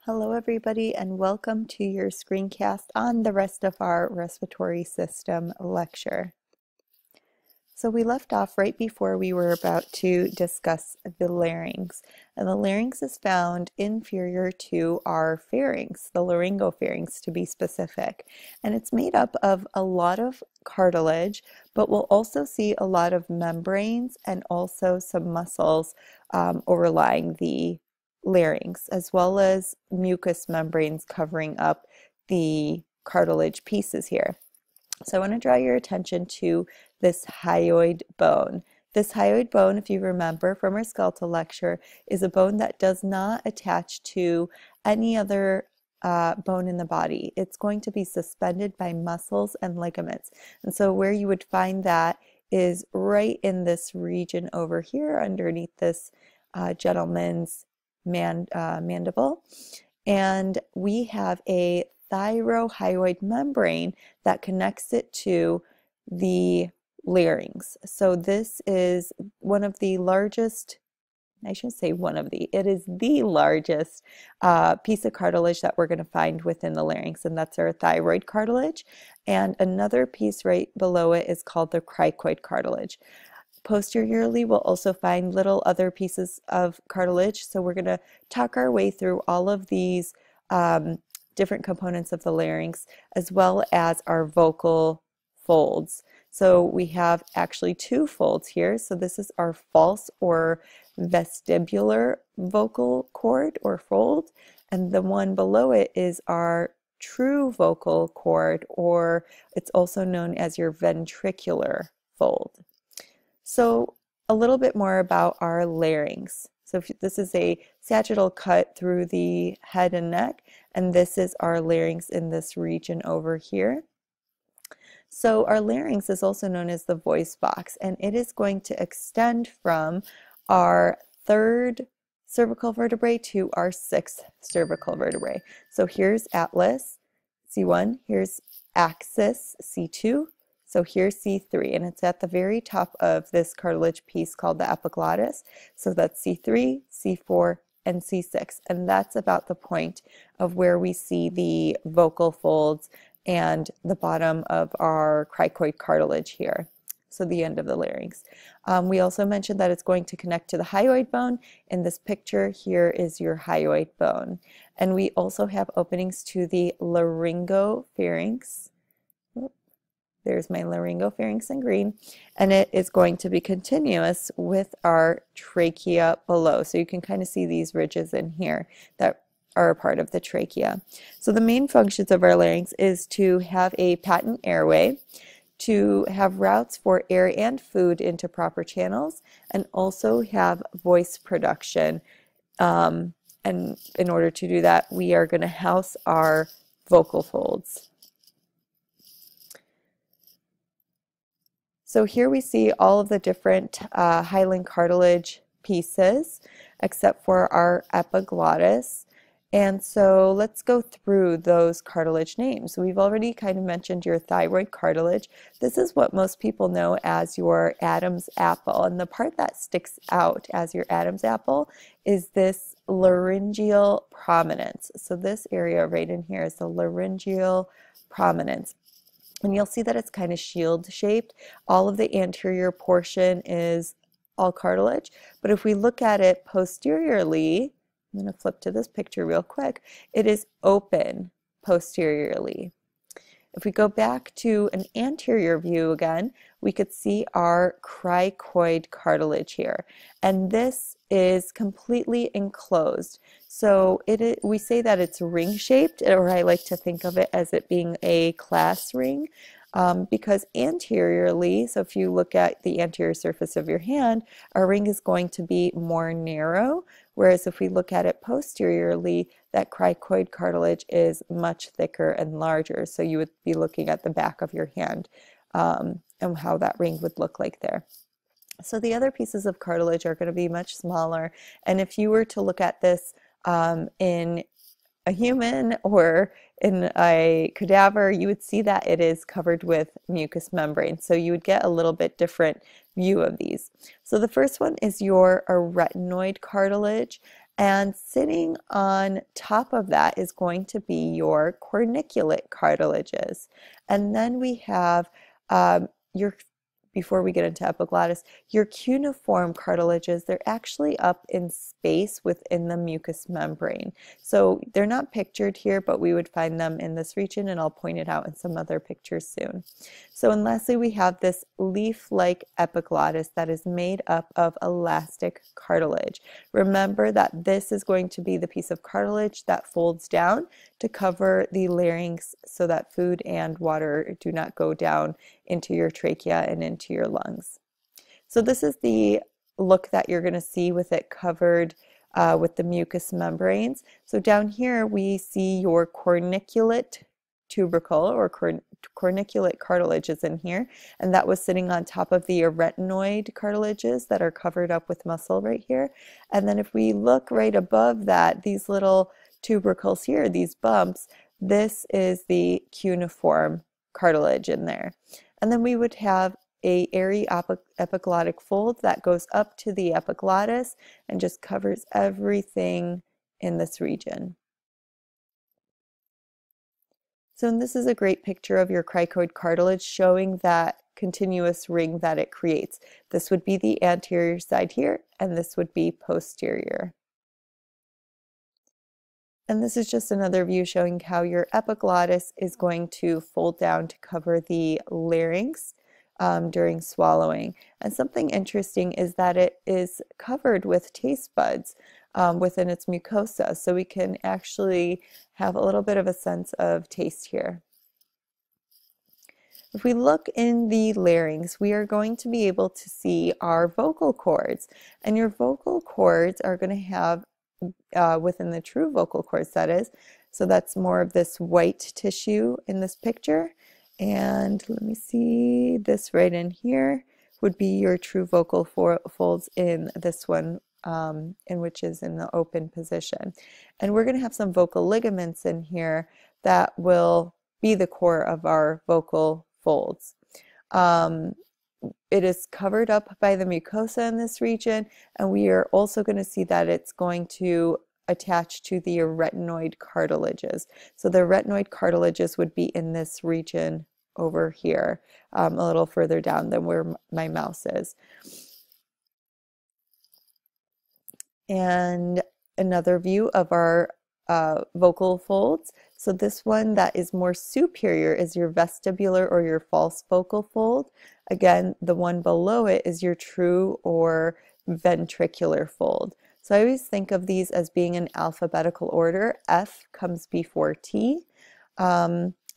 Hello everybody and welcome to your screencast on the rest of our respiratory system lecture. So we left off right before we were about to discuss the larynx. And the larynx is found inferior to our pharynx, the laryngopharynx to be specific. And it's made up of a lot of cartilage, but we'll also see a lot of membranes and also some muscles overlying the larynx, as well as mucous membranes covering up the cartilage pieces here. So I want to draw your attention to this hyoid bone. This hyoid bone, if you remember from our skeletal lecture, is a bone that does not attach to any other bone in the body. It's going to be suspended by muscles and ligaments. And so where you would find that is right in this region over here underneath this gentleman's mandible, and we have a thyrohyoid membrane that connects it to the larynx. So this is one of the largest, I shouldn't say one of the, it is the largest piece of cartilage that we're going to find within the larynx, and that's our thyroid cartilage. And another piece right below it is called the cricoid cartilage. Posteriorly, we'll also find little other pieces of cartilage. So we're going to talk our way through all of these different components of the larynx, as well as our vocal folds. So we have actually two folds here. So this is our false or vestibular vocal cord or fold, and the one below it is our true vocal cord, or it's also known as your ventricular fold. So a little bit more about our larynx. So this is a sagittal cut through the head and neck, and this is our larynx in this region over here. So our larynx is also known as the voice box, and it is going to extend from our third cervical vertebrae to our sixth cervical vertebrae. So here's atlas, C1, here's axis, C2, so here's C3, and it's at the very top of this cartilage piece called the epiglottis. So that's C3, C4, and C6, and that's about the point of where we see the vocal folds and the bottom of our cricoid cartilage here. So the end of the larynx. We also mentioned that it's going to connect to the hyoid bone. In this picture here is your hyoid bone. And we also have openings to the laryngopharynx. There's my laryngopharynx in green, and it is going to be continuous with our trachea below. So you can kind of see these ridges in here that are a part of the trachea. So the main functions of our larynx is to have a patent airway, to have routes for air and food into proper channels, and also have voice production. And in order to do that, we are going to house our vocal folds. So here we see all of the different hyaline cartilage pieces except for our epiglottis. And so let's go through those cartilage names. We've already kind of mentioned your thyroid cartilage. This is what most people know as your Adam's apple. And the part that sticks out as your Adam's apple is this laryngeal prominence. So this area right in here is the laryngeal prominence. And you'll see that it's kind of shield shaped. All of the anterior portion is all cartilage. But if we look at it posteriorly, I'm going to flip to this picture real quick, it is open posteriorly. If we go back to an anterior view again, we could see our cricoid cartilage here. And this is completely enclosed. So we say that it's ring-shaped, or I like to think of it as it being a class ring, because anteriorly, so if you look at the anterior surface of your hand, our ring is going to be more narrow, whereas if we look at it posteriorly, that cricoid cartilage is much thicker and larger. So you would be looking at the back of your hand and how that ring would look like there. So the other pieces of cartilage are going to be much smaller, and if you were to look at this in a human or in a cadaver, you would see that it is covered with mucous membrane. So you would get a little bit different view of these. So the first one is your arytenoid cartilage, And sitting on top of that is going to be your corniculate cartilages. And then we have your, before we get into epiglottis, your cuneiform cartilages. They're actually up in space within the mucous membrane. So they're not pictured here, but we would find them in this region, and I'll point it out in some other pictures soon. So, and lastly, we have this leaf-like epiglottis that is made up of elastic cartilage. Remember that this is going to be the piece of cartilage that folds down to cover the larynx so that food and water do not go down into your trachea and into your lungs. So this is the look that you're going to see with it covered with the mucous membranes. So down here we see your corniculate tubercle, or corniculate cartilage is in here, and that was sitting on top of the arytenoid cartilages that are covered up with muscle right here. And then if we look right above that, these little tubercles here, these bumps, this is the cuneiform cartilage in there. And then we would have a airy epiglottic fold that goes up to the epiglottis and just covers everything in this region. So this is a great picture of your cricoid cartilage showing that continuous ring that it creates. This would be the anterior side here, and this would be posterior. And this is just another view showing how your epiglottis is going to fold down to cover the larynx during swallowing. And something interesting is that it is covered with taste buds within its mucosa, so we can actually have a little bit of a sense of taste here. If we look in the larynx, we are going to be able to see our vocal cords, and your vocal cords are going to have within the true vocal cords, that is. So that's more of this white tissue in this picture. And let me see, this right in here would be your true vocal folds in this one, in which is in the open position. And we're going to have some vocal ligaments in here that will be the core of our vocal folds. It is covered up by the mucosa in this region, and we are also going to see that it's going to attach to the arytenoid cartilages. So the arytenoid cartilages would be in this region over here, a little further down than where my mouse is. And another view of our vocal folds. So this one that is more superior is your vestibular or your false vocal fold. Again, the one below it is your true or ventricular fold. So I always think of these as being in alphabetical order. F comes before T.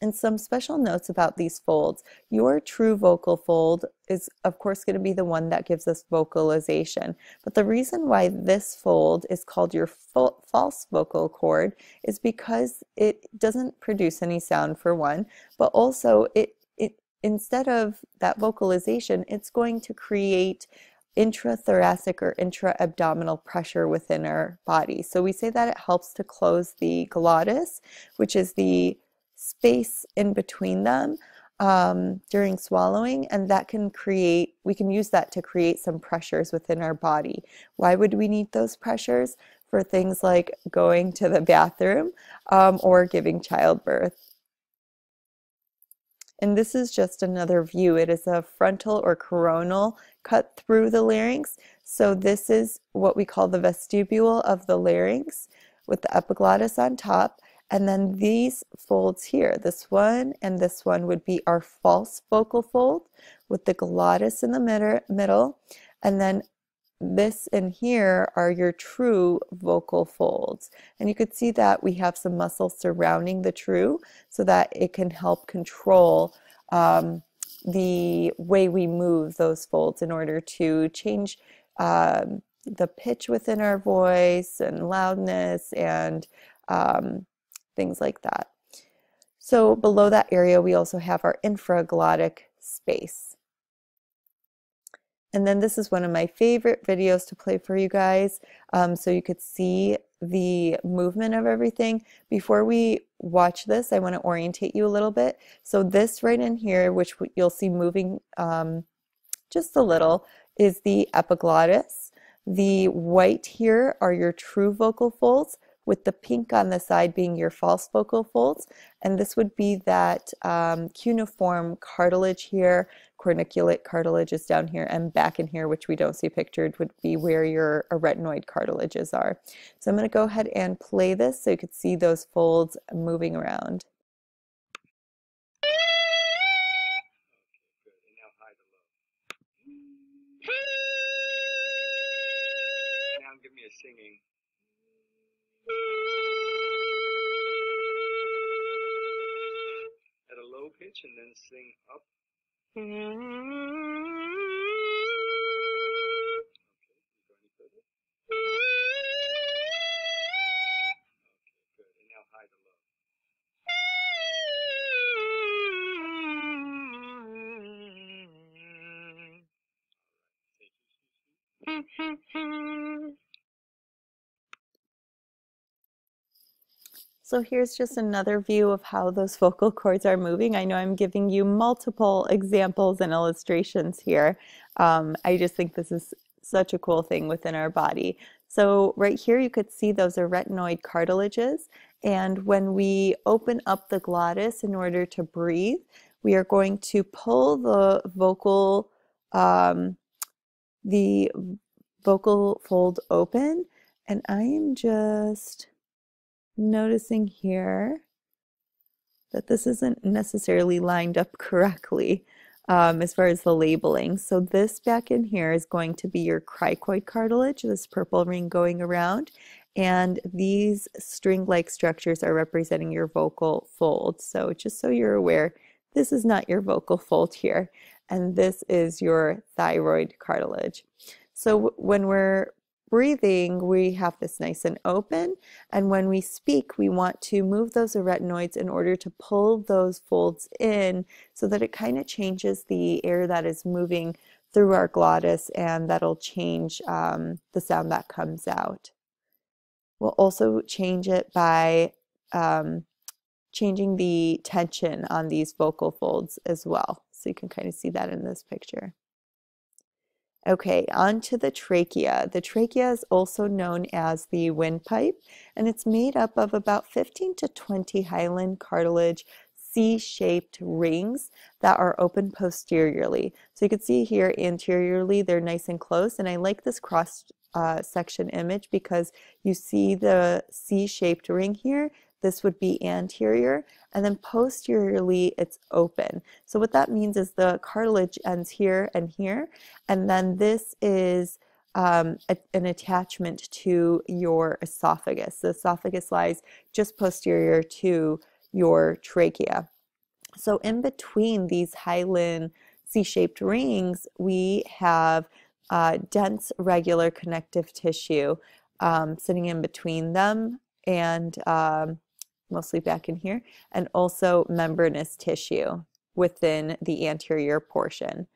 And some special notes about these folds. Your true vocal fold is, of course, going to be the one that gives us vocalization. But the reason why this fold is called your false vocal cord is because it doesn't produce any sound, for one, but also instead of that vocalization, it's going to create intrathoracic or intra-abdominal pressure within our body. So we say that it helps to close the glottis, which is the space in between them during swallowing, and that can create, we can use that to create some pressures within our body. Why would we need those pressures? For things like going to the bathroom or giving childbirth. And this is just another view. It is a frontal or coronal cut through the larynx. So this is what we call the vestibule of the larynx with the epiglottis on top. And then these folds here, this one and this one, would be our false vocal fold with the glottis in the middle. And then this in here are your true vocal folds. And you could see that we have some muscle surrounding the true so that it can help control the way we move those folds in order to change the pitch within our voice and loudness and things like that. So below that area, we also have our infraglottic space. And then this is one of my favorite videos to play for you guys, so you could see the movement of everything. Before we watch this, I want to orientate you a little bit. So this right in here, which you'll see moving just a little, is the epiglottis. The white here are your true vocal folds, with the pink on the side being your false vocal folds. And this would be that cuneiform cartilage here, corniculate cartilage is down here, and back in here, which we don't see pictured, would be where your arytenoid cartilages are. So I'm going to go ahead and play this so you could see those folds moving around. Now give me a singing. At a low pitch and then sing up. Okay, you go any further? Okay, good. And now high to low. So here's just another view of how those vocal cords are moving. I know I'm giving you multiple examples and illustrations here. I just think this is such a cool thing within our body. So right here you could see those arytenoid cartilages, and when we open up the glottis in order to breathe, we are going to pull the vocal fold open, and I am just noticing here that this isn't necessarily lined up correctly as far as the labeling. So this back in here is going to be your cricoid cartilage, this purple ring going around, and these string-like structures are representing your vocal folds. So just so you're aware, this is not your vocal fold here, and this is your thyroid cartilage. So when we're breathing, we have this nice and open, and when we speak, we want to move those arytenoids in order to pull those folds in so that it kind of changes the air that is moving through our glottis, and that'll change the sound that comes out. We'll also change it by changing the tension on these vocal folds as well. So you can kind of see that in this picture. Okay, on to the trachea. The trachea is also known as the windpipe, and it's made up of about 15 to 20 hyaline cartilage C-shaped rings that are open posteriorly. So you can see here anteriorly, they're nice and close, and I like this cross section image because you see the C-shaped ring here. This would be anterior, and then posteriorly it's open. So what that means is the cartilage ends here, and then this is an attachment to your esophagus. The esophagus lies just posterior to your trachea. So in between these hyaline C-shaped rings, we have dense regular connective tissue sitting in between them, and mostly back in here, and also membranous tissue within the anterior portion.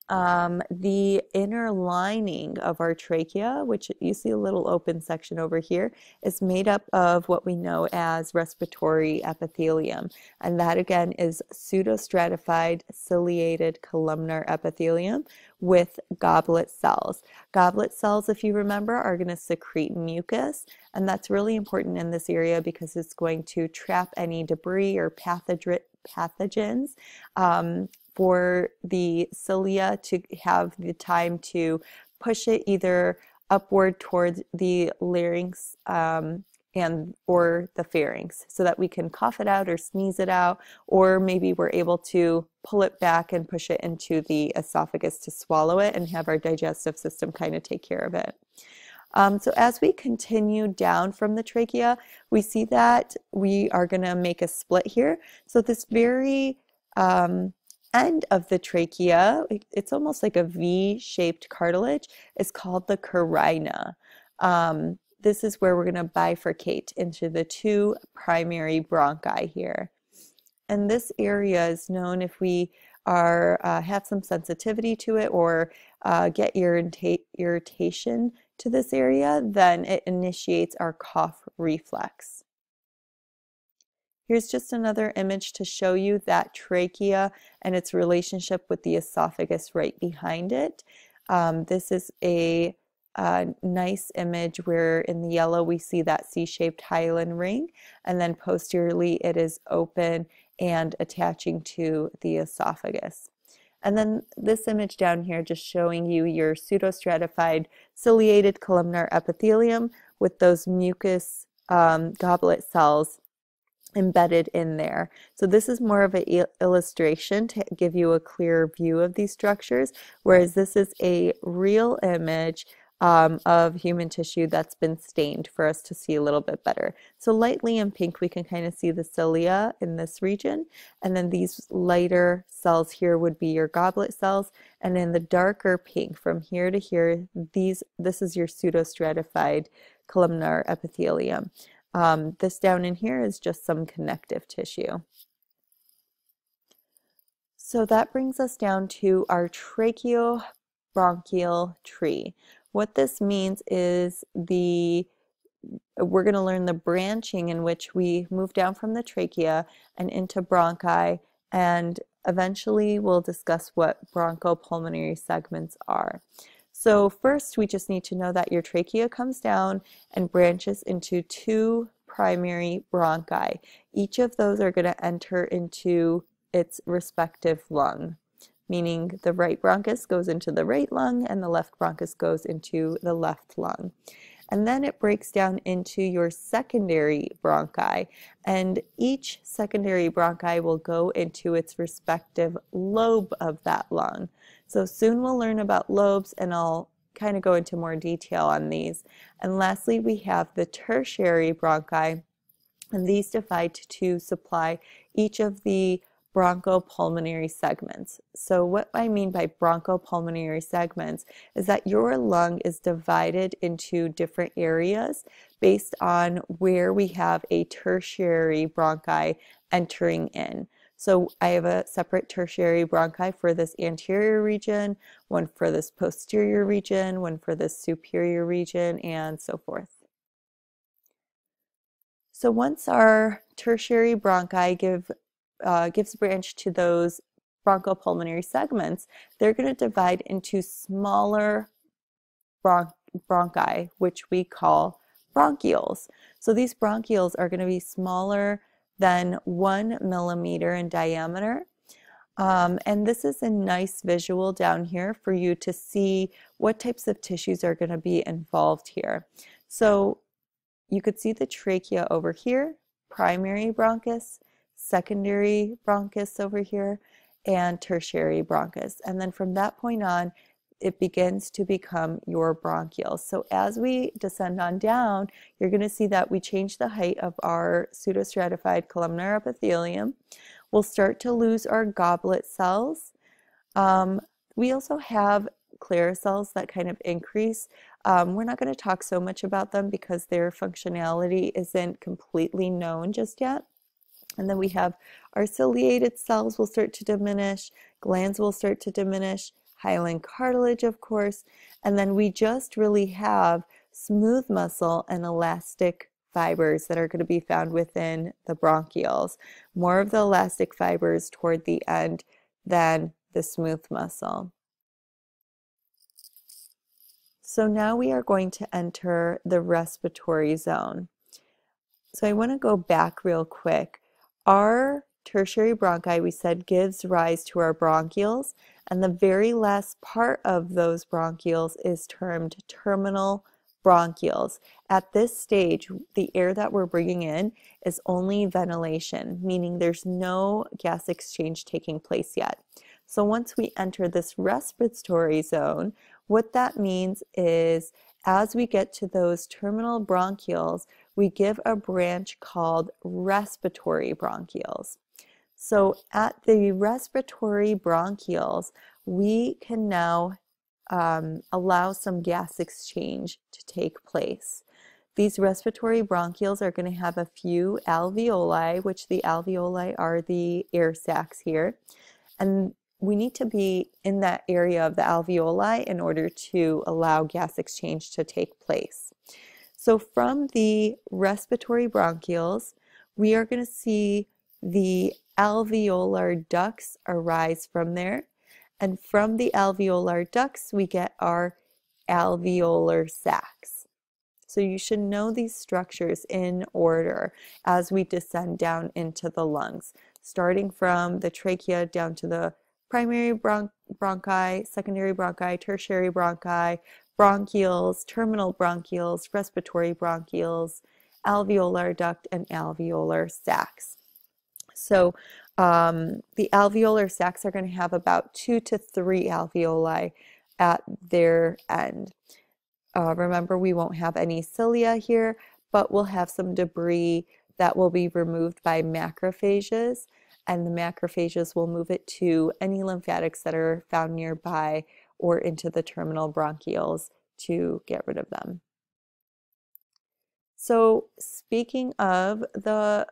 The inner lining of our trachea, which you see a little open section over here, is made up of what we know as respiratory epithelium. And that again is pseudostratified ciliated columnar epithelium with goblet cells. Goblet cells, if you remember, are going to secrete mucus, and that's really important in this area because it's going to trap any debris or pathogens for the cilia to have the time to push it either upward towards the larynx or the pharynx, so that we can cough it out or sneeze it out, or maybe we're able to pull it back and push it into the esophagus to swallow it and have our digestive system kind of take care of it. So as we continue down from the trachea, we see that we are going to make a split here. So this very end of the trachea, it's almost like a V-shaped cartilage, is called the carina. This is where we're going to bifurcate into the two primary bronchi here. And this area is known, if we are have some sensitivity to it or get irritation to this area, then it initiates our cough reflex. Here's just another image to show you that trachea and its relationship with the esophagus right behind it. This is a nice image where in the yellow we see that C-shaped hyaline ring, and then posteriorly it is open and attaching to the esophagus. And then this image down here just showing you your pseudostratified ciliated columnar epithelium with those mucus goblet cells embedded in there. So this is more of an illustration to give you a clearer view of these structures, whereas this is a real image of human tissue that's been stained for us to see a little bit better. So lightly in pink we can kind of see the cilia in this region, and then these lighter cells here would be your goblet cells, and in the darker pink from here to here, this is your pseudostratified columnar epithelium. This down in here is just some connective tissue. So that brings us down to our tracheobronchial tree. What this means is we're going to learn the branching in which we move down from the trachea and into bronchi, and eventually we'll discuss what bronchopulmonary segments are. So first we just need to know that your trachea comes down and branches into two primary bronchi. Each of those are going to enter into its respective lung, meaning the right bronchus goes into the right lung and the left bronchus goes into the left lung. And then it breaks down into your secondary bronchi, and each secondary bronchi will go into its respective lobe of that lung. So soon we'll learn about lobes, and I'll kind of go into more detail on these. And lastly, we have the tertiary bronchi, and these divide to supply each of the bronchopulmonary segments. So what I mean by bronchopulmonary segments is that your lung is divided into different areas based on where we have a tertiary bronchi entering in. So I have a separate tertiary bronchi for this anterior region, one for this posterior region, one for this superior region, and so forth. So once our tertiary bronchi gives branch to those bronchopulmonary segments, they're going to divide into smaller bronchi, which we call bronchioles. So these bronchioles are going to be smaller than 1 millimeter in diameter. And this is a nice visual down here for you to see what types of tissues are going to be involved here. So you could see the trachea over here, primary bronchus, secondary bronchus over here, and tertiary bronchus. And then from that point on, it begins to become your bronchioles. So as we descend on down, you're going to see that we change the height of our pseudostratified columnar epithelium. We'll start to lose our goblet cells. We also have pleura cells that kind of increase. We're not going to talk so much about them because their functionality isn't completely known just yet. And then we have our ciliated cells will start to diminish, glands will start to diminish, hyaline cartilage, of course, and then we just really have smooth muscle and elastic fibers that are going to be found within the bronchioles. More of the elastic fibers toward the end than the smooth muscle. So now we are going to enter the respiratory zone. So I want to go back real quick. Our tertiary bronchi, we said, gives rise to our bronchioles, and the very last part of those bronchioles is termed terminal bronchioles. At this stage, the air that we're bringing in is only ventilation, meaning there's no gas exchange taking place yet. So once we enter this respiratory zone, what that means is as we get to those terminal bronchioles, we give a branch called respiratory bronchioles. So at the respiratory bronchioles, we can now allow some gas exchange to take place. These respiratory bronchioles are going to have a few alveoli, which the alveoli are the air sacs here. And we need to be in that area of the alveoli in order to allow gas exchange to take place. So from the respiratory bronchioles, we are going to see the alveolar ducts arise from there. And from the alveolar ducts, we get our alveolar sacs. So you should know these structures in order as we descend down into the lungs, starting from the trachea down to the primary bronchi, secondary bronchi, tertiary bronchi, bronchioles, terminal bronchioles, respiratory bronchioles, alveolar duct, and alveolar sacs. So the alveolar sacs are going to have about 2 to 3 alveoli at their end. Remember, we won't have any cilia here, but we'll have some debris that will be removed by macrophages, and the macrophages will move it to any lymphatics that are found nearby or into the terminal bronchioles to get rid of them. So speaking of the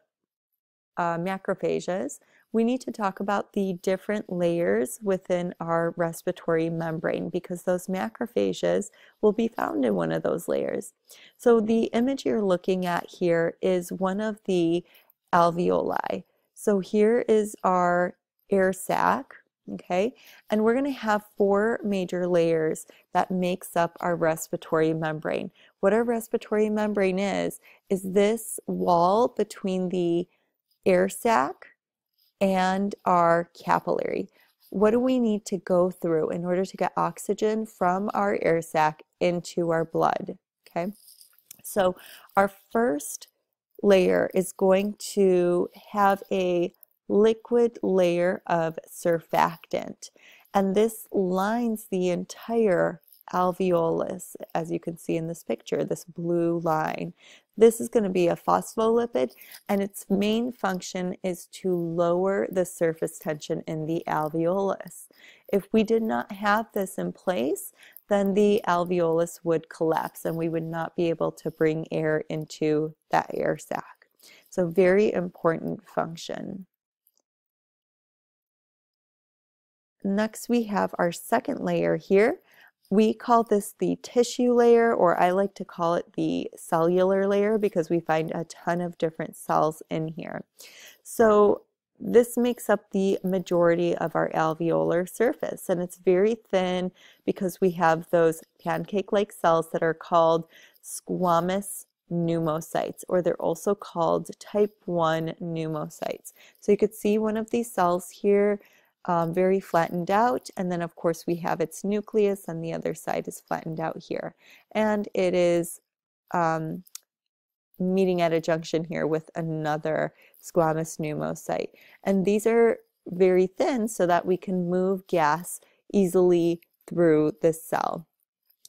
macrophages, we need to talk about the different layers within our respiratory membrane because those macrophages will be found in one of those layers. So the image you're looking at here is one of the alveoli. So here is our air sac, okay? And we're going to have 4 major layers that makes up our respiratory membrane. What our respiratory membrane is this wall between the air sac and our capillary. What do we need to go through in order to get oxygen from our air sac into our blood? Okay, so our first layer is going to have a liquid layer of surfactant, and this lines the entire alveolus, as you can see in this picture, this blue line. This is going to be a phospholipid, and its main function is to lower the surface tension in the alveolus. If we did not have this in place, then the alveolus would collapse and we would not be able to bring air into that air sac. So very important function. Next, we have our second layer here. We call this the tissue layer, or I like to call it the cellular layer because we find a ton of different cells in here. So this makes up the majority of our alveolar surface, and it's very thin because we have those pancake-like cells that are called squamous pneumocytes, or they're also called type 1 pneumocytes. So you could see one of these cells here, very flattened out, and then of course we have its nucleus and the other side is flattened out here, and it is meeting at a junction here with another squamous pneumocyte, and these are very thin so that we can move gas easily through this cell.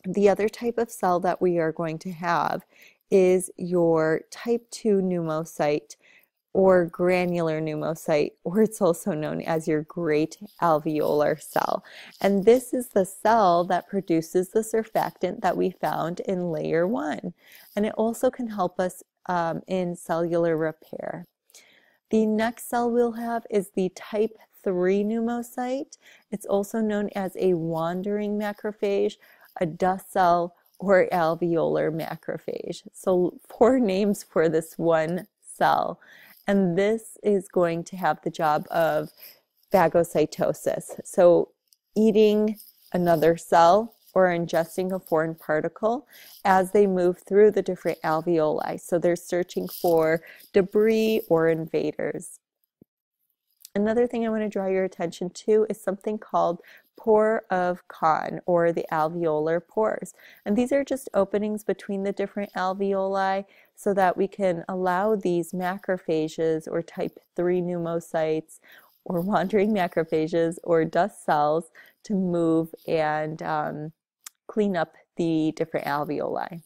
The other type of cell that we are going to have is your type 2 pneumocyte, or granular pneumocyte, or it's also known as your great alveolar cell. And this is the cell that produces the surfactant that we found in layer 1. And it also can help us in cellular repair. The next cell we'll have is the type 3 pneumocyte. It's also known as a wandering macrophage, a dust cell, or alveolar macrophage. So 4 names for this one cell. And this is going to have the job of phagocytosis. So eating another cell or ingesting a foreign particle as they move through the different alveoli. So they're searching for debris or invaders. Another thing I want to draw your attention to is something called pore of Kohn, or the alveolar pores. And these are just openings between the different alveoli so that we can allow these macrophages or type 3 pneumocytes or wandering macrophages or dust cells to move and clean up the different alveoli.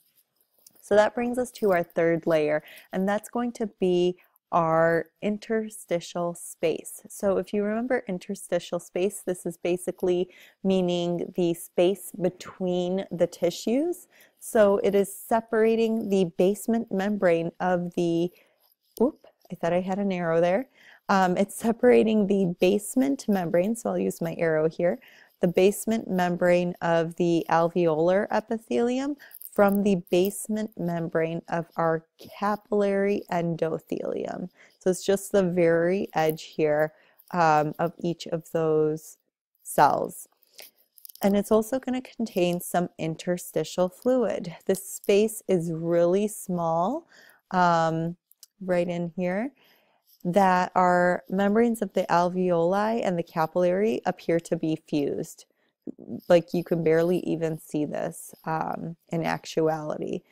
So that brings us to our third layer, and that's going to be our interstitial space. So if you remember interstitial space, this is basically meaning the space between the tissues. So it is separating the basement membrane of the, I thought I had an arrow there. It's separating the basement membrane, so I'll use my arrow here, the basement membrane of the alveolar epithelium from the basement membrane of our capillary endothelium. So it's just the very edge here of each of those cells. And it's also going to contain some interstitial fluid. This space is really small, right in here, that our membranes of the alveoli and the capillary appear to be fused. Like you can barely even see this in actuality.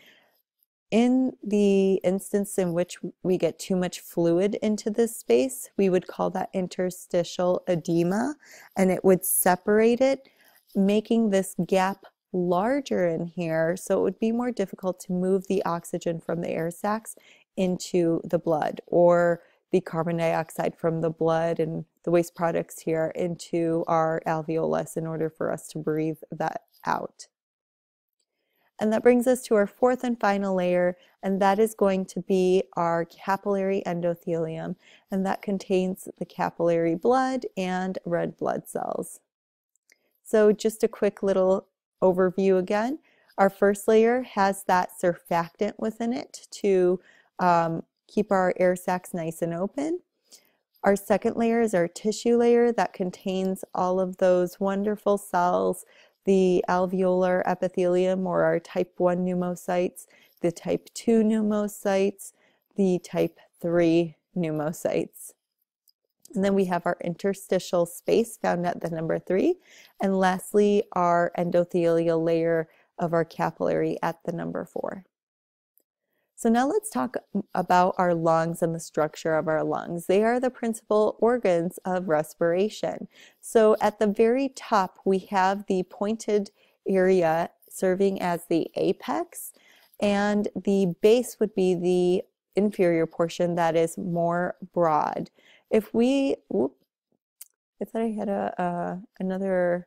In the instance in which we get too much fluid into this space, we would call that interstitial edema, and it would separate it, making this gap larger in here, so it would be more difficult to move the oxygen from the air sacs into the blood, or the carbon dioxide from the blood and the waste products here into our alveolus in order for us to breathe that out. And that brings us to our fourth and final layer, and that is going to be our capillary endothelium, and that contains the capillary blood and red blood cells. So just a quick little overview again. Our first layer has that surfactant within it to keep our air sacs nice and open. Our second layer is our tissue layer that contains all of those wonderful cells, the alveolar epithelium, or our type 1 pneumocytes, the type 2 pneumocytes, the type 3 pneumocytes. And then we have our interstitial space found at the number 3. And lastly, our endothelial layer of our capillary at the number 4. So now let's talk about our lungs and the structure of our lungs. They are the principal organs of respiration. So at the very top, we have the pointed area serving as the apex, and the base would be the inferior portion that is more broad. If we, I thought I had another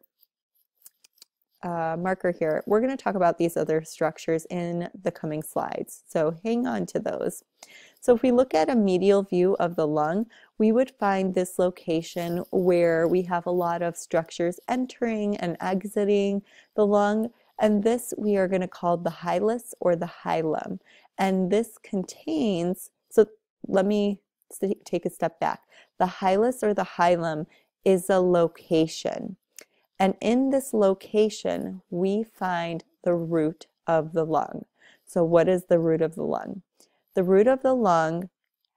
marker here. We're going to talk about these other structures in the coming slides, so hang on to those. So if we look at a medial view of the lung, we would find this location where we have a lot of structures entering and exiting the lung, and this we are going to call the hilus or the hilum. And this contains, so let me take a step back. The hilus or the hilum is a location. And in this location, we find the root of the lung. So what is the root of the lung? The root of the lung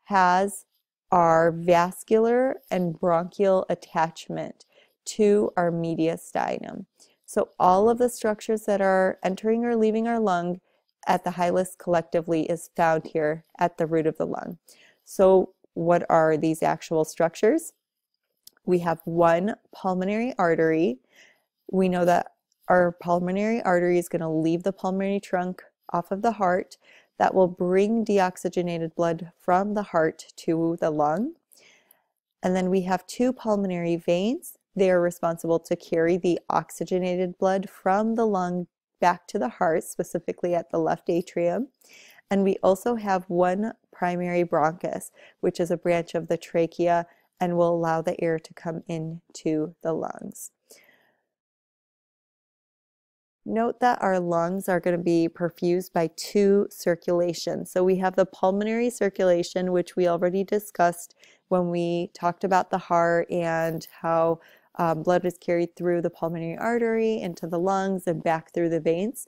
has our vascular and bronchial attachment to our mediastinum. So all of the structures that are entering or leaving our lung at the hilus collectively is found here at the root of the lung. So what are these actual structures? We have one pulmonary artery. We know that our pulmonary artery is going to leave the pulmonary trunk off of the heart. That will bring deoxygenated blood from the heart to the lung. And then we have two pulmonary veins. They are responsible to carry the oxygenated blood from the lung back to the heart, specifically at the left atrium. And we also have one primary bronchus, which is a branch of the trachea and will allow the air to come into the lungs. Note that our lungs are going to be perfused by two circulations. So we have the pulmonary circulation, which we already discussed when we talked about the heart and how blood is carried through the pulmonary artery into the lungs and back through the veins.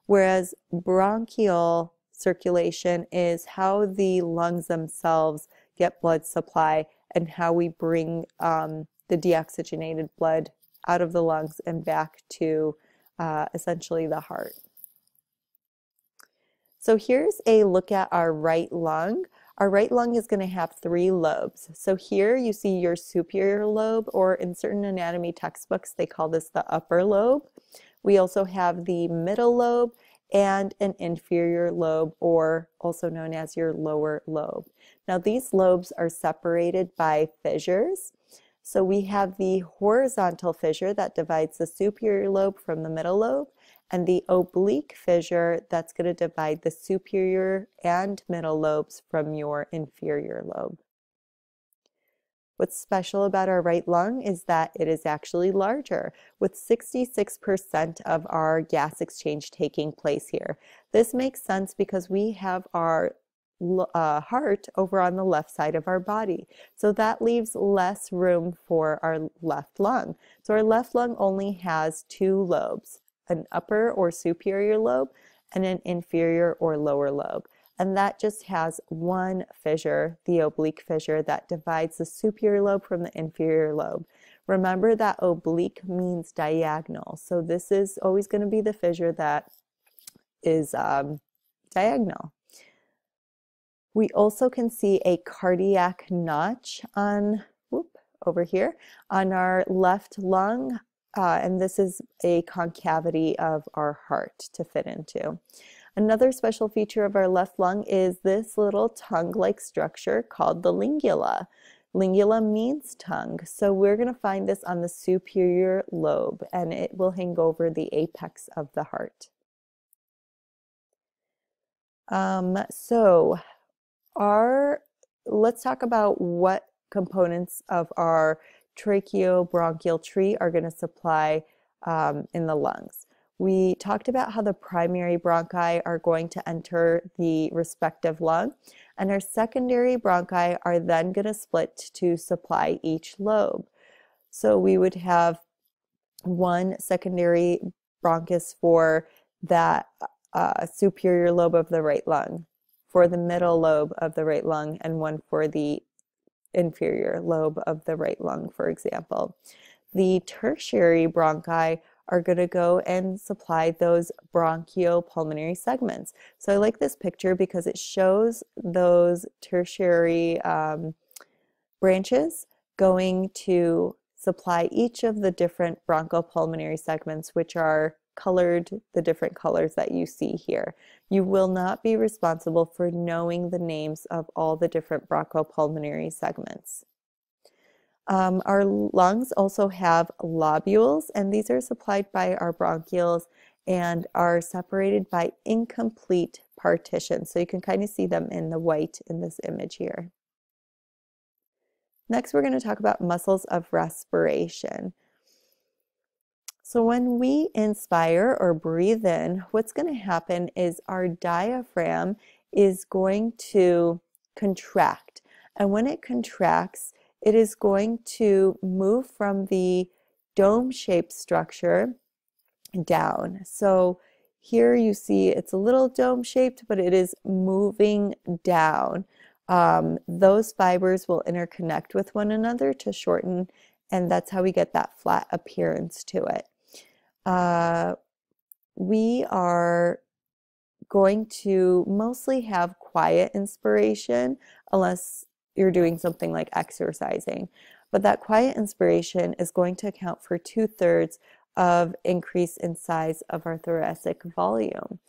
Whereas bronchial circulation is how the lungs themselves get blood supply and how we bring the deoxygenated blood out of the lungs and back to essentially the heart. So here's a look at our right lung. Our right lung is going to have three lobes. So here you see your superior lobe, or in certain anatomy textbooks they call this the upper lobe. We also have the middle lobe and an inferior lobe, or also known as your lower lobe. Now these lobes are separated by fissures. So we have the horizontal fissure that divides the superior lobe from the middle lobe, and the oblique fissure that's going to divide the superior and middle lobes from your inferior lobe. What's special about our right lung is that it is actually larger, with 66% of our gas exchange taking place here. This makes sense because we have our heart over on the left side of our body. So that leaves less room for our left lung. So our left lung only has two lobes, an upper or superior lobe and an inferior or lower lobe. And that just has one fissure, the oblique fissure, that divides the superior lobe from the inferior lobe. Remember that oblique means diagonal. So this is always going to be the fissure that is diagonal. We also can see a cardiac notch on, over here, on our left lung, and this is a concavity of our heart to fit into. Another special feature of our left lung is this little tongue-like structure called the lingula. Lingula means tongue, so we're going to find this on the superior lobe, and it will hang over the apex of the heart. Let's talk about what components of our tracheobronchial tree are going to supply in the lungs. We talked about how the primary bronchi are going to enter the respective lung, and our secondary bronchi are then going to split to supply each lobe. So we would have one secondary bronchus for that superior lobe of the right lung, for the middle lobe of the right lung, and one for the inferior lobe of the right lung, for example. The tertiary bronchi are going to go and supply those bronchiopulmonary segments. So I like this picture because it shows those tertiary branches going to supply each of the different bronchopulmonary segments, which are colored the different colors that you see here. You will not be responsible for knowing the names of all the different bronchopulmonary segments. Our lungs also have lobules, and these are supplied by our bronchioles and are separated by incomplete partitions. So you can kind of see them in the white in this image here. Next, we're going to talk about muscles of respiration. So when we inspire or breathe in, what's going to happen is our diaphragm is going to contract. And when it contracts, it is going to move from the dome-shaped structure down. So here you see it's a little dome-shaped, but it is moving down. Those fibers will interconnect with one another to shorten, and that's how we get that flat appearance to it. We are going to mostly have quiet inspiration unless you're doing something like exercising. But that quiet inspiration is going to account for 2/3 of increase in size of our thoracic volume.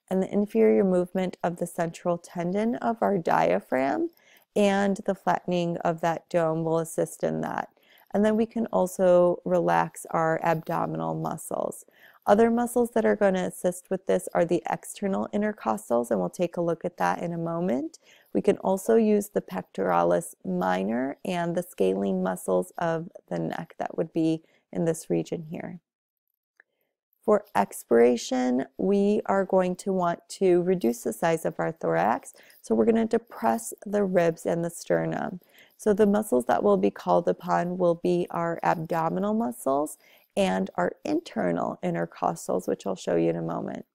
And the inferior movement of the central tendon of our diaphragm and the flattening of that dome will assist in that. And then we can also relax our abdominal muscles. Other muscles that are going to assist with this are the external intercostals, and we'll take a look at that in a moment. We can also use the pectoralis minor and the scalene muscles of the neck that would be in this region here. For expiration, we are going to want to reduce the size of our thorax, so we're going to depress the ribs and the sternum. So the muscles that will be called upon will be our abdominal muscles and our internal intercostals, which I'll show you in a moment.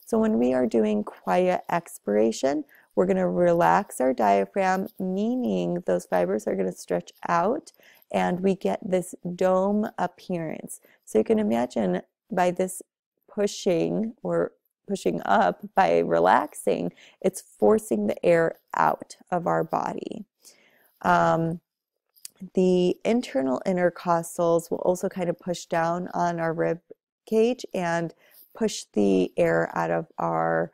So when we are doing quiet expiration, we're going to relax our diaphragm, meaning those fibers are going to stretch out and we get this dome appearance. So you can imagine by this pushing or pushing up by relaxing, it's forcing the air out of our body. The internal intercostals will also kind of push down on our rib cage and push the air out of our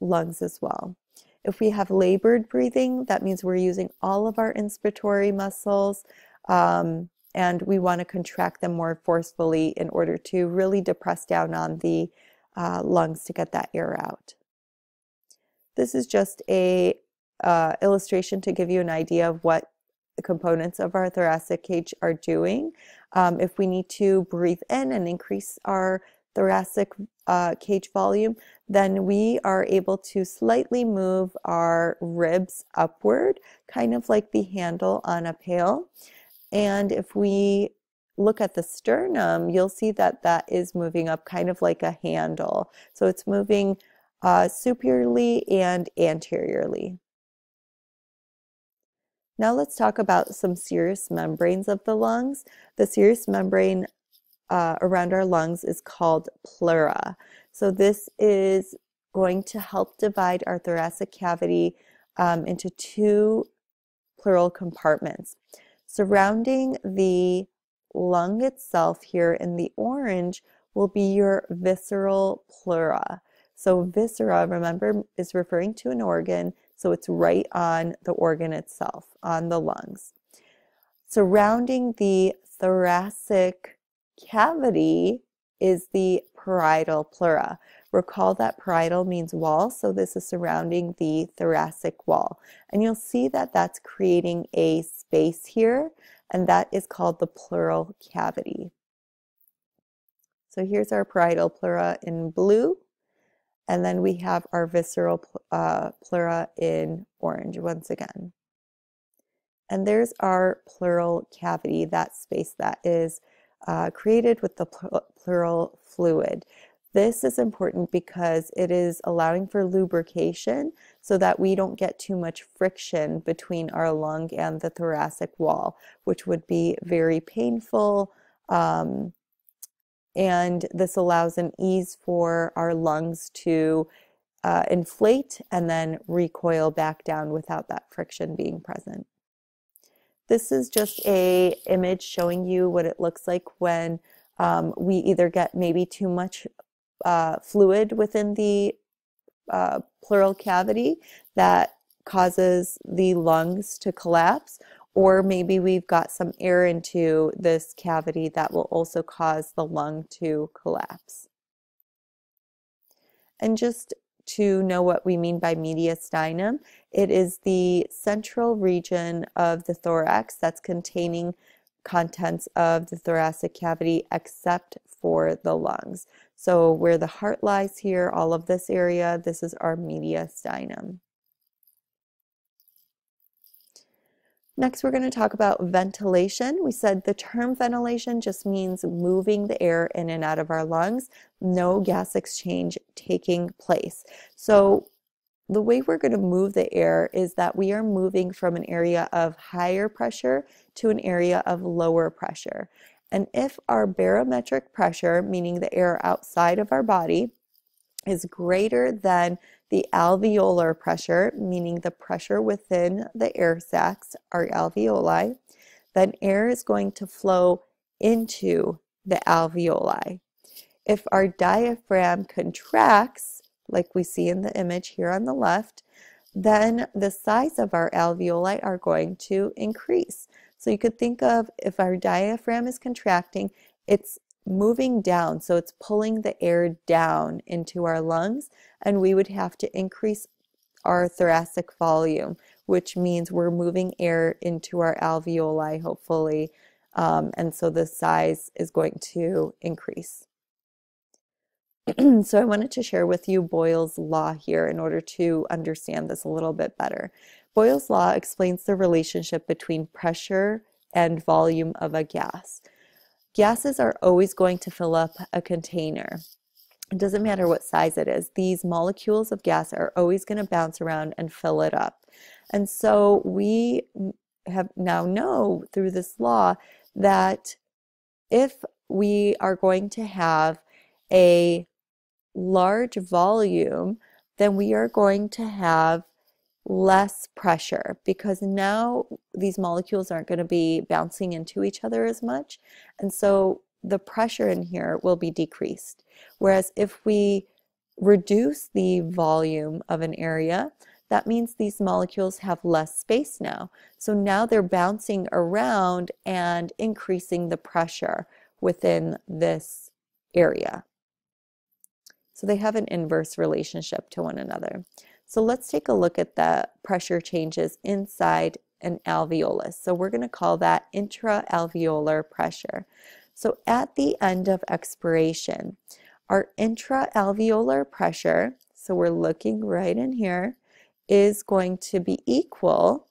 lungs as well. If we have labored breathing, that means we're using all of our inspiratory muscles and we want to contract them more forcefully in order to really depress down on the lungs to get that air out. This is just a illustration to give you an idea of what the components of our thoracic cage are doing. If we need to breathe in and increase our thoracic cage volume, then we are able to slightly move our ribs upward, kind of like the handle on a pail. And if we look at the sternum, you'll see that that is moving up kind of like a handle. So it's moving superiorly and anteriorly. Now let's talk about some serous membranes of the lungs. The serous membrane around our lungs is called pleura. So this is going to help divide our thoracic cavity into two pleural compartments. Surrounding the lung itself here in the orange will be your visceral pleura. So viscera, remember, is referring to an organ, so it's right on the organ itself, on the lungs. Surrounding the thoracic cavity is the parietal pleura. Recall that parietal means wall, so this is surrounding the thoracic wall. And you'll see that that's creating a space here, and that is called the pleural cavity. So here's our parietal pleura in blue, and then we have our visceral pleura in orange once again. And there's our pleural cavity, that space that is created with the pleural fluid. This is important because it is allowing for lubrication so that we don't get too much friction between our lung and the thoracic wall, which would be very painful. And this allows an ease for our lungs to inflate and then recoil back down without that friction being present. This is just an image showing you what it looks like when we either get maybe too much fluid within the pleural cavity that causes the lungs to collapse, or maybe we've got some air into this cavity that will also cause the lung to collapse. And just to know what we mean by mediastinum, it is the central region of the thorax that's containing contents of the thoracic cavity except for the lungs. So where the heart lies here, all of this area, this is our mediastinum. Next, we're going to talk about ventilation. We said the term ventilation just means moving the air in and out of our lungs, no gas exchange taking place. So the way we're going to move the air is that we are moving from an area of higher pressure to an area of lower pressure. And if our barometric pressure, meaning the air outside of our body, is greater than the alveolar pressure, meaning the pressure within the air sacs, our alveoli, then air is going to flow into the alveoli. If our diaphragm contracts, like we see in the image here on the left, then the size of our alveoli are going to increase. So you could think of, if our diaphragm is contracting, it's moving down, so it's pulling the air down into our lungs, and we would have to increase our thoracic volume, which means we're moving air into our alveoli, hopefully, and so the size is going to increase. So I wanted to share with you Boyles' Law here in order to understand this a little bit better. Boyles' Law explains the relationship between pressure and volume of a gas. Gases are always going to fill up a container. It doesn't matter what size it is. These molecules of gas are always going to bounce around and fill it up. And so we have now know through this law that if we are going to have a large volume, then we are going to have less pressure, because now these molecules aren't going to be bouncing into each other as much, and so the pressure in here will be decreased. Whereas if we reduce the volume of an area, that means these molecules have less space now. So now they're bouncing around and increasing the pressure within this area. So they have an inverse relationship to one another. So let's take a look at the pressure changes inside an alveolus. So we're going to call that intra-alveolar pressure. So at the end of expiration, Our intra-alveolar pressure, so we're looking right in here, is going to be equal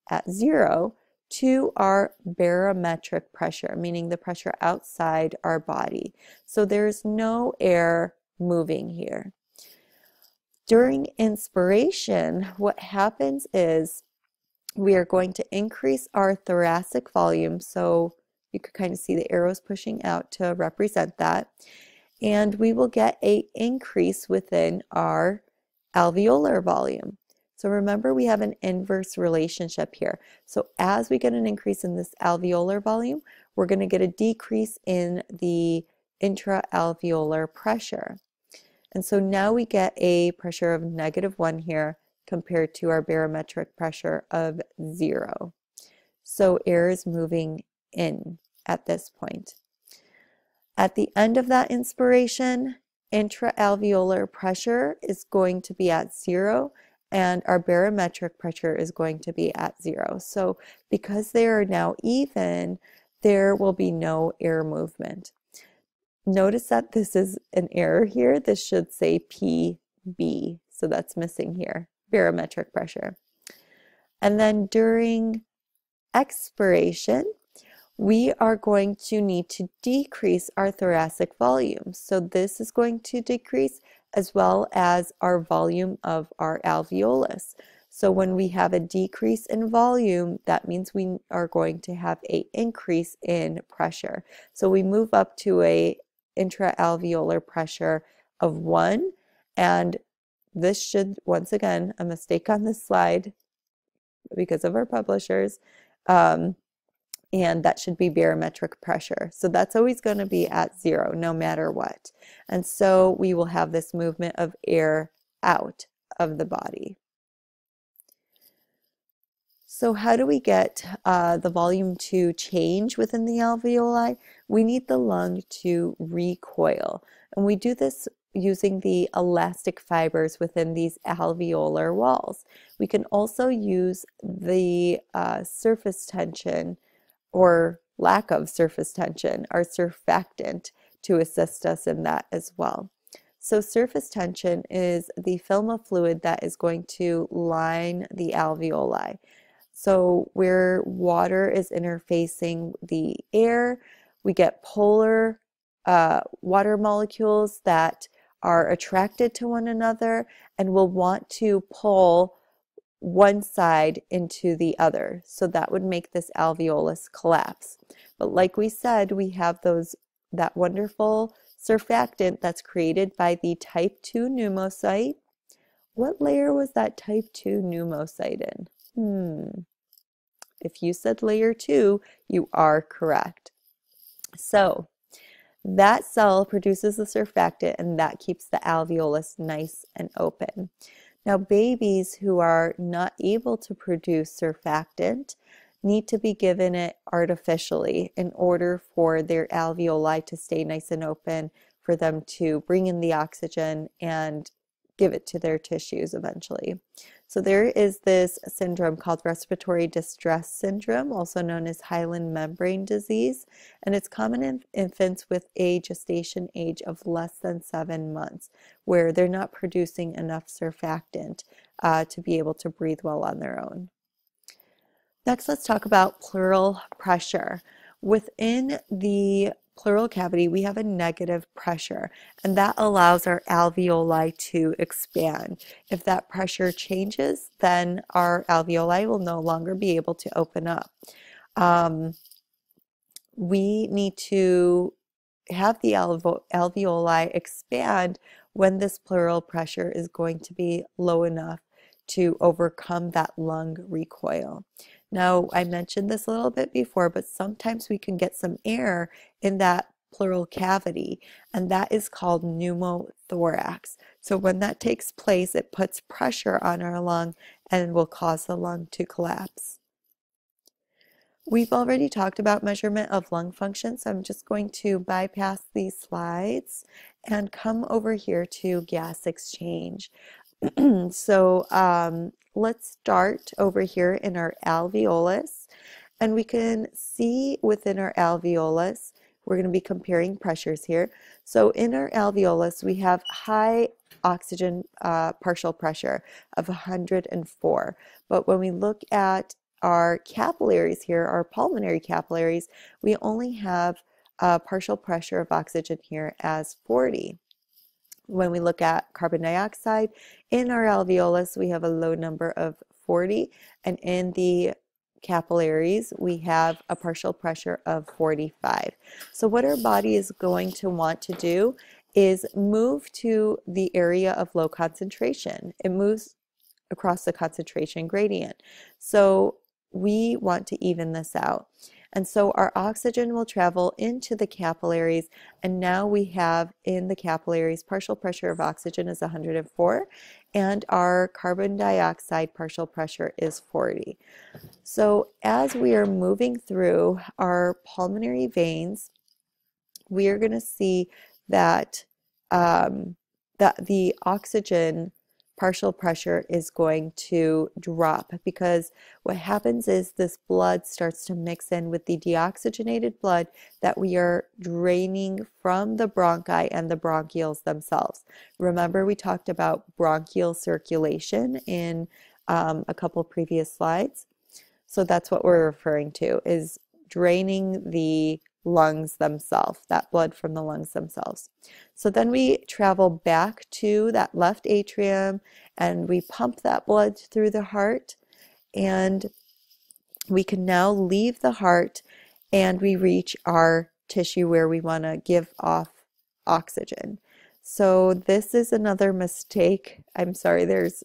at 0 to our barometric pressure, meaning the pressure outside our body. So there's no air moving here. During inspiration, what happens is we are going to increase our thoracic volume. So you could kind of see the arrows pushing out to represent that. And we will get an increase within our alveolar volume. So remember, we have an inverse relationship here. So as we get an increase in this alveolar volume, we're going to get a decrease in the intra-alveolar pressure. And so now we get a pressure of -1 here compared to our barometric pressure of 0. So air is moving in at this point. At the end of that inspiration, intra-alveolar pressure is going to be at 0 and our barometric pressure is going to be at 0. So because they are now even, there will be no air movement. Notice that this is an error here. This should say PB, so that's missing here, barometric pressure. And then during expiration, we are going to need to decrease our thoracic volume. So this is going to decrease as well as our volume of our alveolus. So when we have a decrease in volume, that means we are going to have an increase in pressure. So we move up to a intra-alveolar pressure of 1, and this should, once again, a mistake on this slide because of our publishers, and that should be barometric pressure. So that's always going to be at 0 no matter what. And so we will have this movement of air out of the body. So how do we get the volume to change within the alveoli? We need the lung to recoil. And we do this using the elastic fibers within these alveolar walls. We can also use the surface tension or lack of surface tension, our surfactant, to assist us in that as well. So surface tension is the film of fluid that is going to line the alveoli. So where water is interfacing the air, we get polar water molecules that are attracted to one another and will want to pull one side into the other. So that would make this alveolus collapse. But like we said, we have that wonderful surfactant that's created by the type 2 pneumocyte. What layer was that type 2 pneumocyte in? If you said layer 2, you are correct. So that cell produces the surfactant, and that keeps the alveolus nice and open. Now, babies who are not able to produce surfactant need to be given it artificially in order for their alveoli to stay nice and open, for them to bring in the oxygen and give it to their tissues eventually. So there is this syndrome called respiratory distress syndrome, also known as hyaline membrane disease, and it's common in infants with a gestation age of less than 7 months, where they're not producing enough surfactant to be able to breathe well on their own. Next, let's talk about pleural pressure. Within the pleural cavity, we have a negative pressure, and that allows our alveoli to expand. If that pressure changes, then our alveoli will no longer be able to open up. We need to have the alveoli expand when this pleural pressure is going to be low enough to overcome that lung recoil. Now, I mentioned this a little bit before, but sometimes we can get some air in that pleural cavity, and that is called pneumothorax. So when that takes place, it puts pressure on our lung and will cause the lung to collapse. We've already talked about measurement of lung function, so I'm just going to bypass these slides and come over here to gas exchange. So let's start over here in our alveolus, and we can see within our alveolus we're going to be comparing pressures here. So in our alveolus, we have high oxygen partial pressure of 104. But when we look at our capillaries here, our pulmonary capillaries, we only have a partial pressure of oxygen here as 40. When we look at carbon dioxide, in our alveolus, we have a low number of 40, and in the capillaries, we have a partial pressure of 45. So what our body is going to want to do is move to the area of low concentration. It moves across the concentration gradient. So we want to even this out. And so our oxygen will travel into the capillaries, and now we have in the capillaries partial pressure of oxygen is 104, and our carbon dioxide partial pressure is 40. So as we are moving through our pulmonary veins, we are going to see that, that the oxygen partial pressure is going to drop, because what happens is this blood starts to mix in with the deoxygenated blood that we are draining from the bronchi and the bronchioles themselves. Remember, we talked about bronchial circulation in a couple previous slides. So that's what we're referring to, is draining the lungs themselves, that blood from the lungs themselves. So then we travel back to that left atrium and we pump that blood through the heart, and we can now leave the heart and we reach our tissue where we want to give off oxygen. So this is another mistake. I'm sorry, there's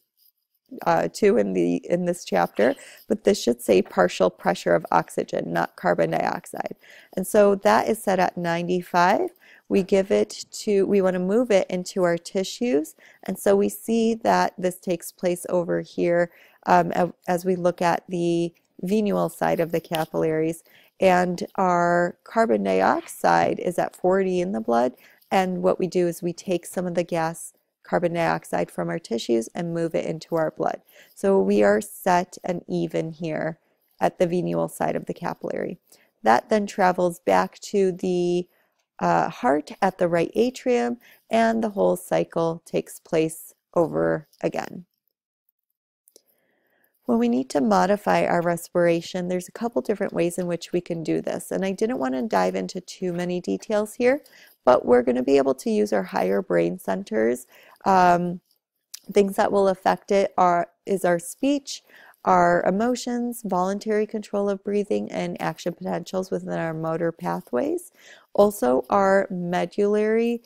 two in this chapter, but this should say partial pressure of oxygen, not carbon dioxide. And so that is set at 95. We want to move it into our tissues, and so we see that this takes place over here as we look at the venule side of the capillaries, and our carbon dioxide is at 40 in the blood, and what we do is we take some of the gas carbon dioxide from our tissues and move it into our blood. So we are set and even here at the venule side of the capillary. That then travels back to the heart at the right atrium, and the whole cycle takes place over again. When we need to modify our respiration, there's a couple different ways in which we can do this, and I didn't want to dive into too many details here, but we're going to be able to use our higher brain centers. Things that will affect it is our speech, our emotions, voluntary control of breathing, and action potentials within our motor pathways. Also, our medullary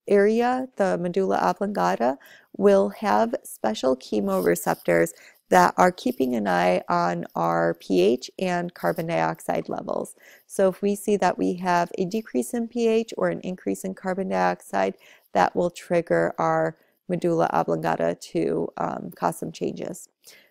area, the medulla oblongata, will have special chemoreceptors that are keeping an eye on our pH and carbon dioxide levels. So if we see that we have a decrease in pH or an increase in carbon dioxide, that will trigger our medulla oblongata to cause some changes.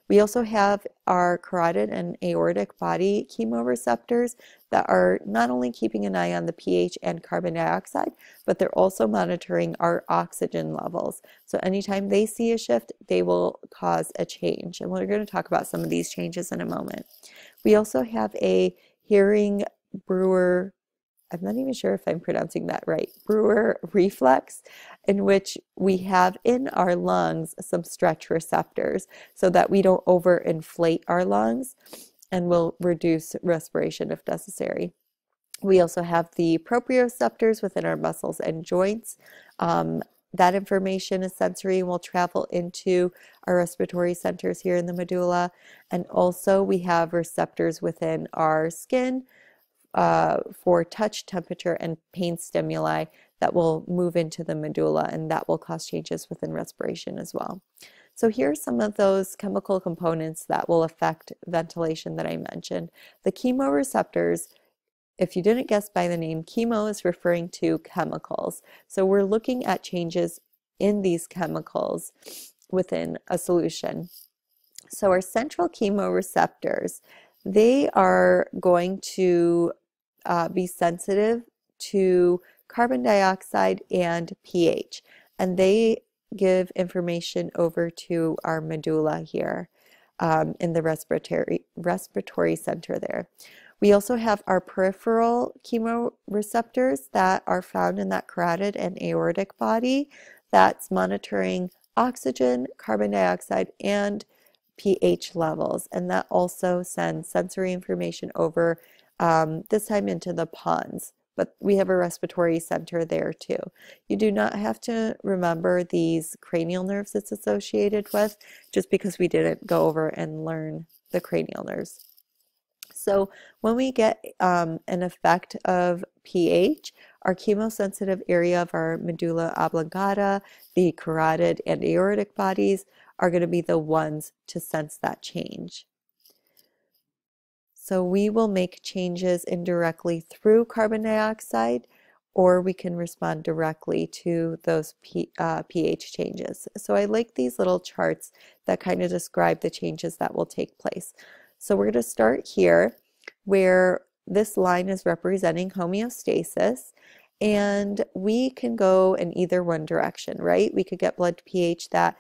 We also have our carotid and aortic body chemoreceptors that are not only keeping an eye on the pH and carbon dioxide, but they're also monitoring our oxygen levels. So anytime they see a shift, they will cause a change. And we're going to talk about some of these changes in a moment. We also have a hearing Brewer, I'm not even sure if I'm pronouncing that right, Brewer reflex, in which we have in our lungs some stretch receptors so that we don't overinflate our lungs, and will reduce respiration if necessary. We also have the proprioceptors within our muscles and joints. That information is sensory and will travel into our respiratory centers here in the medulla. And also we have receptors within our skin for touch, temperature, and pain stimuli that will move into the medulla, and that will cause changes within respiration as well. So here are some of those chemical components that will affect ventilation that I mentioned. The chemoreceptors, if you didn't guess by the name, chemo is referring to chemicals. So we're looking at changes in these chemicals within a solution. So our central chemoreceptors, they are going to be sensitive to carbon dioxide and pH, and they give information over to our medulla here in the respiratory center there. We also have our peripheral chemoreceptors that are found in that carotid and aortic body that's monitoring oxygen, carbon dioxide, and pH levels, and that also sends sensory information over, this time into the pons. But we have a respiratory center there too. You do not have to remember these cranial nerves it's associated with, just because we didn't go over and learn the cranial nerves. So when we get an effect of pH, our chemosensitive area of our medulla oblongata, the carotid and aortic bodies are going to be the ones to sense that change. So we will make changes indirectly through carbon dioxide, or we can respond directly to those pH changes. So I like these little charts that kind of describe the changes that will take place. So we're going to start here where this line is representing homeostasis, and we can go in either one direction, right? We could get blood pH that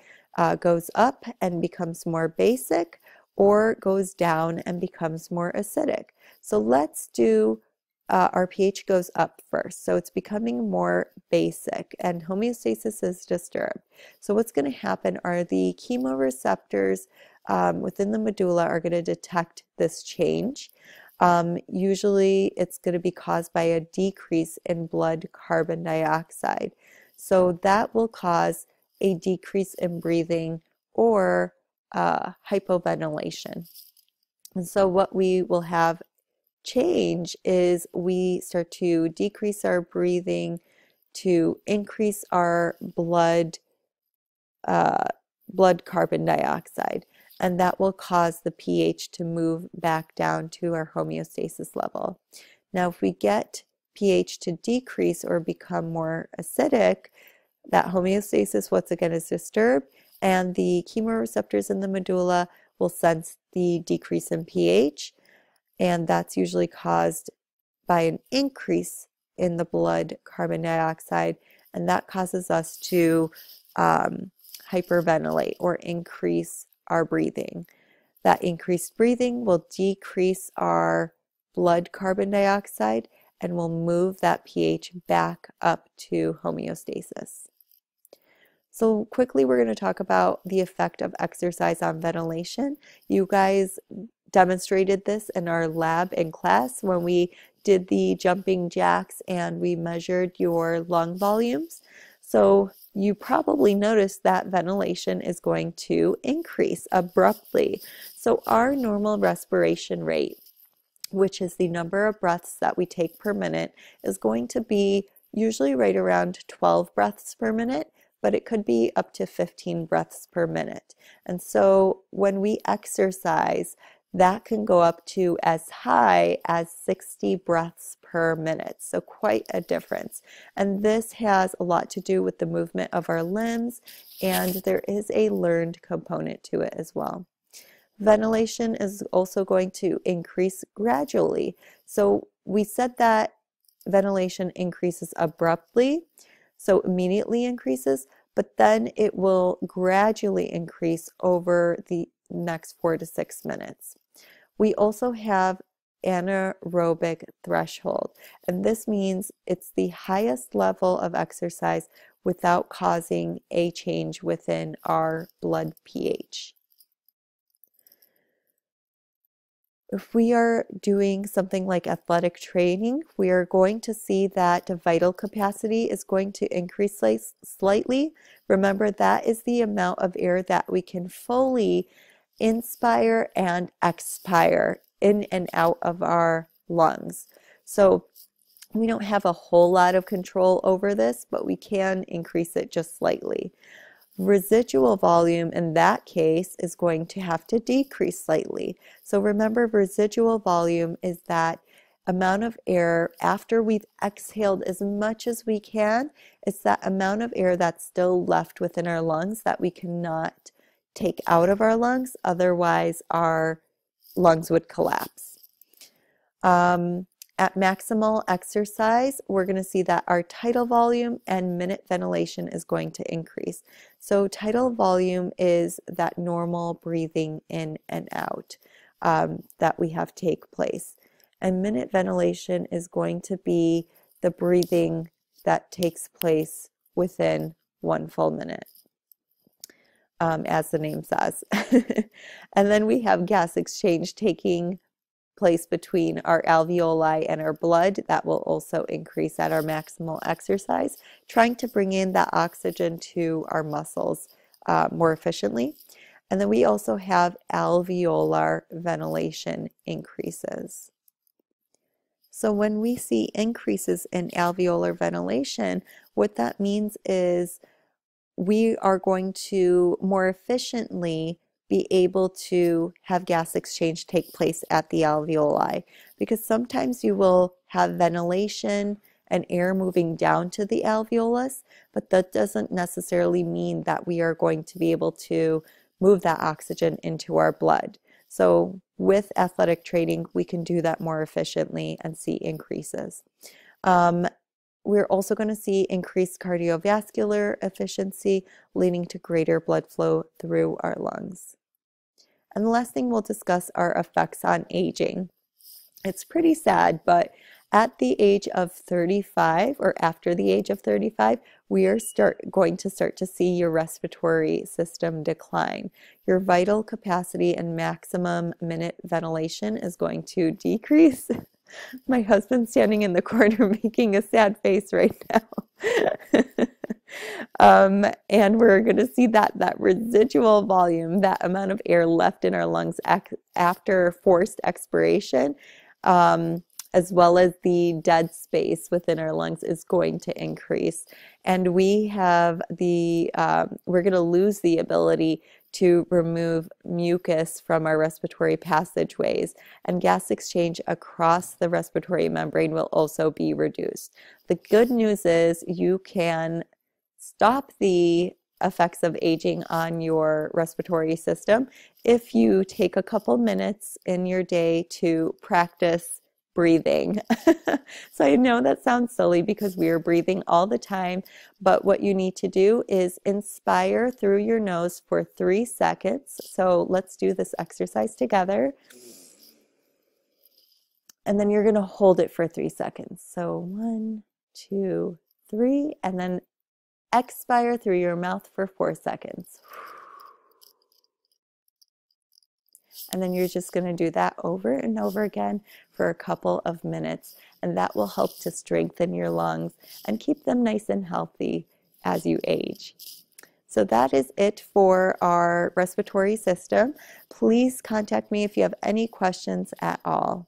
goes up and becomes more basic, or goes down and becomes more acidic. So let's do our pH goes up first. So it's becoming more basic and homeostasis is disturbed. So what's going to happen are the chemoreceptors within the medulla are going to detect this change. Usually it's going to be caused by a decrease in blood carbon dioxide. So that will cause a decrease in breathing or hypoventilation. And so what we will have change is we start to decrease our breathing to increase our blood carbon dioxide, and that will cause the pH to move back down to our homeostasis level. Now if we get pH to decrease or become more acidic, that homeostasis once again is disturbed, and the chemoreceptors in the medulla will sense the decrease in pH, and that's usually caused by an increase in the blood carbon dioxide, and that causes us to hyperventilate or increase our breathing. That increased breathing will decrease our blood carbon dioxide and will move that pH back up to homeostasis. So quickly, we're going to talk about the effect of exercise on ventilation. You guys demonstrated this in our lab in class when we did the jumping jacks and we measured your lung volumes. So you probably noticed that ventilation is going to increase abruptly. So our normal respiration rate, which is the number of breaths that we take per minute, is going to be usually right around 12 breaths per minute, but it could be up to 15 breaths per minute. And so when we exercise, that can go up to as high as 60 breaths per minute. So quite a difference. And this has a lot to do with the movement of our limbs, and there is a learned component to it as well. Ventilation is also going to increase gradually. So we said that ventilation increases abruptly, so immediately increases, but then it will gradually increase over the next 4 to 6 minutes. We also have anaerobic threshold, and this means it's the highest level of exercise without causing a change within our blood pH. If we are doing something like athletic training, we are going to see that the vital capacity is going to increase slightly. Remember, that is the amount of air that we can fully inspire and expire in and out of our lungs. So we don't have a whole lot of control over this, but we can increase it just slightly. Residual volume in that case is going to have to decrease slightly. So remember, residual volume is that amount of air after we've exhaled as much as we can. It's that amount of air that's still left within our lungs that we cannot take out of our lungs, otherwise our lungs would collapse. At maximal exercise, we're going to see that our tidal volume and minute ventilation is going to increase. So tidal volume is that normal breathing in and out that we have take place. And minute ventilation is going to be the breathing that takes place within 1 full minute, as the name says. And then we have gas exchange taking place between our alveoli and our blood. That will also increase at our maximal exercise, trying to bring in that oxygen to our muscles more efficiently. And then we also have alveolar ventilation increases. So when we see increases in alveolar ventilation, what that means is we are going to more efficiently be able to have gas exchange take place at the alveoli, because sometimes you will have ventilation and air moving down to the alveolus, but that doesn't necessarily mean that we are going to be able to move that oxygen into our blood. So with athletic training, we can do that more efficiently and see increases. We're also going to see increased cardiovascular efficiency, leading to greater blood flow through our lungs. And the last thing we'll discuss are effects on aging. It's pretty sad, but at the age of 35 or after the age of 35, we are going to start to see your respiratory system decline. Your vital capacity and maximum minute ventilation is going to decrease. My husband's standing in the corner making a sad face right now. And we're going to see that residual volume, that amount of air left in our lungs after forced expiration, as well as the dead space within our lungs, is going to increase. And we have we're going to lose the ability to remove mucus from our respiratory passageways, and gas exchange across the respiratory membrane will also be reduced. The good news is you can stop the effects of aging on your respiratory system if you take a couple minutes in your day to practice breathing. So I know that sounds silly because we are breathing all the time, but what you need to do is inspire through your nose for 3 seconds. So let's do this exercise together. And then you're going to hold it for 3 seconds. So 1, 2, 3, and then expire through your mouth for 4 seconds. And then you're just going to do that over and over again for a couple of minutes. And that will help to strengthen your lungs and keep them nice and healthy as you age. So that is it for our respiratory system. Please contact me if you have any questions at all.